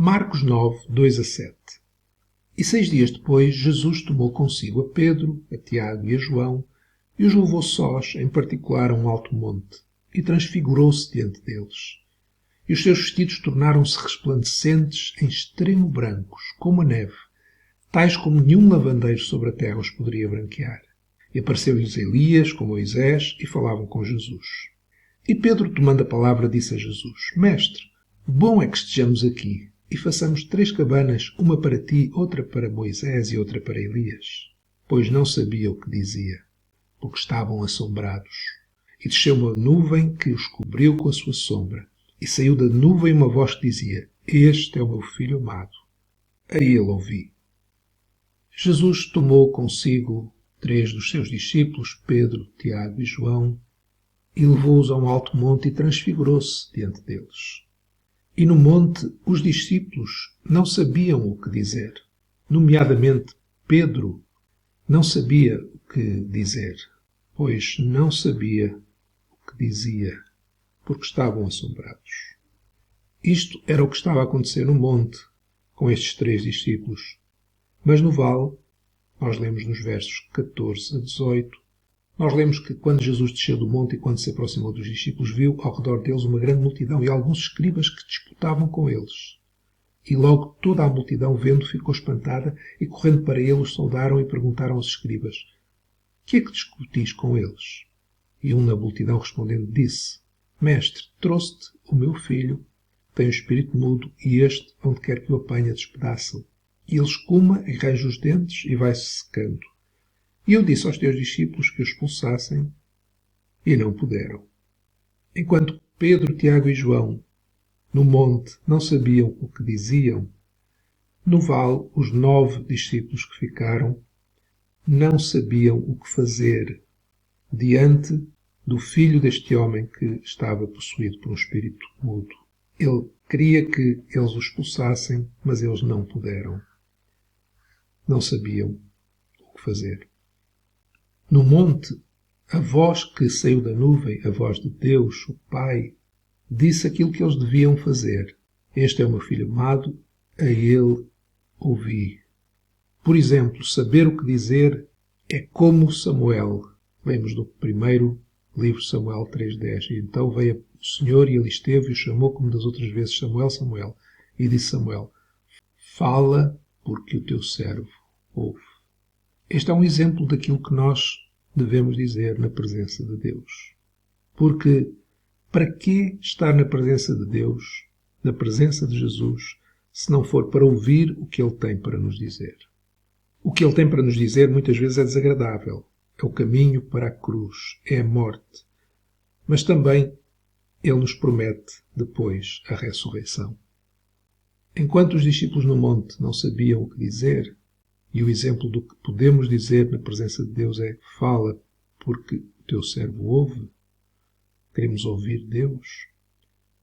Marcos 9, 2-7. E 6 dias depois, Jesus tomou consigo a Pedro, a Tiago e a João, e os levou sós, em particular, a um alto monte, e transfigurou-se diante deles. E os seus vestidos tornaram-se resplandecentes, em extremo brancos, como a neve, tais como nenhum lavandeiro sobre a terra os poderia branquear. E apareceu-lhes Elias, com Moisés, e falavam com Jesus. E Pedro, tomando a palavra, disse a Jesus: Mestre, bom é que estejamos aqui, e façamos 3 cabanas, uma para ti, outra para Moisés e outra para Elias. Pois não sabia o que dizia, porque estavam assombrados. E desceu uma nuvem que os cobriu com a sua sombra. E saiu da nuvem uma voz que dizia: Este é o meu filho amado. A ele ouvi. Jesus tomou consigo 3 dos seus discípulos, Pedro, Tiago e João, e levou-os a um alto monte e transfigurou-se diante deles. E no monte os discípulos não sabiam o que dizer. Nomeadamente Pedro não sabia o que dizer, pois não sabia o que dizia, porque estavam assombrados. Isto era o que estava a acontecer no monte com estes 3 discípulos. Mas no vale, nós lemos nos versos 14-18, nós lemos que quando Jesus desceu do monte e quando se aproximou dos discípulos, viu ao redor deles uma grande multidão e alguns escribas que disputavam com eles. E logo toda a multidão, vendo, ficou espantada e, correndo para ele, os saudaram e perguntaram aos escribas: Que é que discutis com eles? E um na multidão, respondendo, disse: Mestre, trouxe-te o meu filho, tem o espírito mudo, e este, onde quer que o apanha, despedaça-o. E ele escuma, arranja os dentes e vai-se secando. E eu disse aos teus discípulos que o expulsassem, e não puderam. Enquanto Pedro, Tiago e João, no monte, não sabiam o que diziam, no vale, os 9 discípulos que ficaram não sabiam o que fazer diante do filho deste homem que estava possuído por um espírito mudo. Ele queria que eles o expulsassem, mas eles não puderam. Não sabiam o que fazer. No monte, a voz que saiu da nuvem, a voz de Deus, o Pai, disse aquilo que eles deviam fazer. Este é o meu filho amado, a ele ouvi. Por exemplo, saber o que dizer é como Samuel. Lemos do primeiro livro de Samuel 3:10. E então veio o Senhor e ele esteve e o chamou como das outras vezes: Samuel, Samuel. E disse Samuel: Fala, porque o teu servo ouve. Este é um exemplo daquilo que nós devemos dizer na presença de Deus. Porque para que estar na presença de Deus, na presença de Jesus, se não for para ouvir o que Ele tem para nos dizer? O que Ele tem para nos dizer muitas vezes é desagradável. É o caminho para a cruz, é a morte. Mas também Ele nos promete depois a ressurreição. Enquanto os discípulos no monte não sabiam o que dizer, e o exemplo do que podemos dizer na presença de Deus é: fala, porque o teu servo ouve. Queremos ouvir Deus.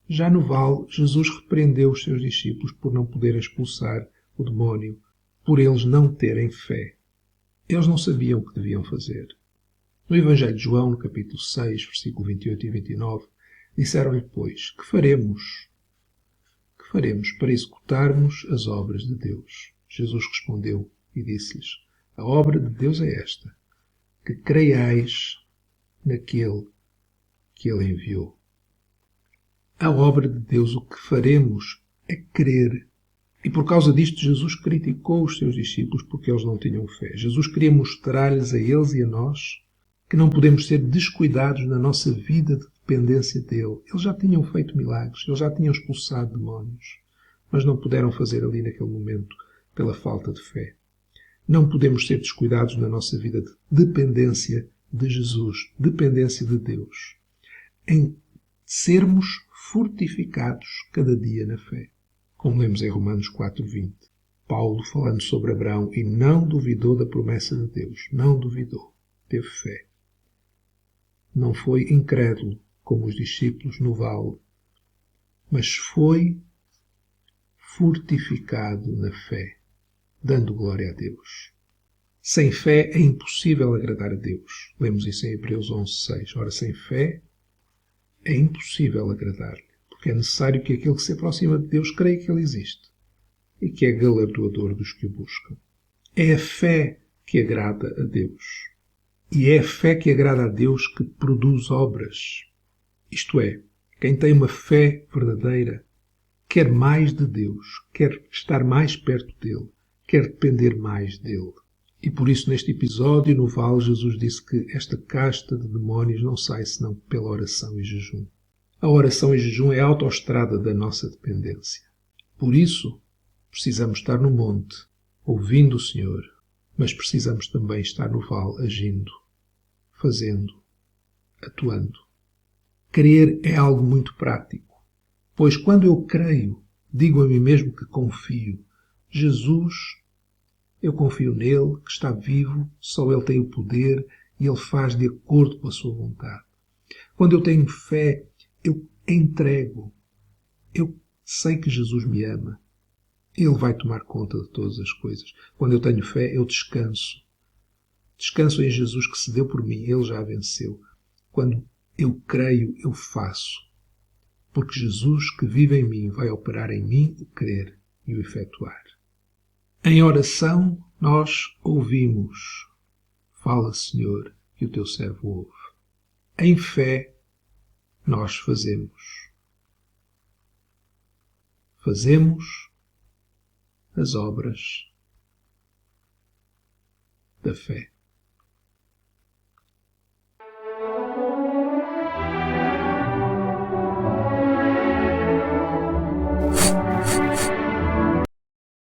Já no vale, Jesus repreendeu os seus discípulos por não poderem expulsar o demónio, por eles não terem fé. Eles não sabiam o que deviam fazer. No Evangelho de João, no capítulo 6, versículo 28 e 29, disseram-lhe, pois: Que faremos? Que faremos para executarmos as obras de Deus? Jesus respondeu e disse-lhes: A obra de Deus é esta, que creiais naquele que Ele enviou. A obra de Deus, o que faremos é crer. E por causa disto Jesus criticou os seus discípulos porque eles não tinham fé. Jesus queria mostrar-lhes a eles e a nós que não podemos ser descuidados na nossa vida de dependência dele. Eles já tinham feito milagres, eles já tinham expulsado demónios, mas não puderam fazer ali naquele momento pela falta de fé. Não podemos ser descuidados na nossa vida de dependência de Jesus, dependência de Deus, em sermos fortificados cada dia na fé. Como lemos em Romanos 4:20. Paulo falando sobre Abraão e não duvidou da promessa de Deus. Não duvidou. Teve fé. Não foi incrédulo como os discípulos no vale, mas foi fortificado na fé, dando glória a Deus. Sem fé é impossível agradar a Deus. Lemos isso em Hebreus 11:6. Ora, sem fé é impossível agradar-lhe, porque é necessário que aquele que se aproxima de Deus creia que Ele existe e que é galardoador dos que o buscam. É a fé que agrada a Deus. E é a fé que agrada a Deus que produz obras. Isto é, quem tem uma fé verdadeira quer mais de Deus, quer estar mais perto dele, quer depender mais dele. E por isso, neste episódio, no vale, Jesus disse que esta casta de demónios não sai senão pela oração e jejum. A oração e jejum é a autoestrada da nossa dependência. Por isso, precisamos estar no monte, ouvindo o Senhor, mas precisamos também estar no vale, agindo, fazendo, atuando. Crer é algo muito prático, pois quando eu creio, digo a mim mesmo que confio. Jesus, eu confio nele, que está vivo, só ele tem o poder e ele faz de acordo com a sua vontade. Quando eu tenho fé, eu entrego. Eu sei que Jesus me ama. Ele vai tomar conta de todas as coisas. Quando eu tenho fé, eu descanso. Descanso em Jesus que se deu por mim. Ele já venceu. Quando eu creio, eu faço. Porque Jesus que vive em mim vai operar em mim o crer e o efetuar. Em oração, nós ouvimos. Fala, Senhor, que o teu servo ouve. Em fé, nós fazemos. Fazemos as obras da fé.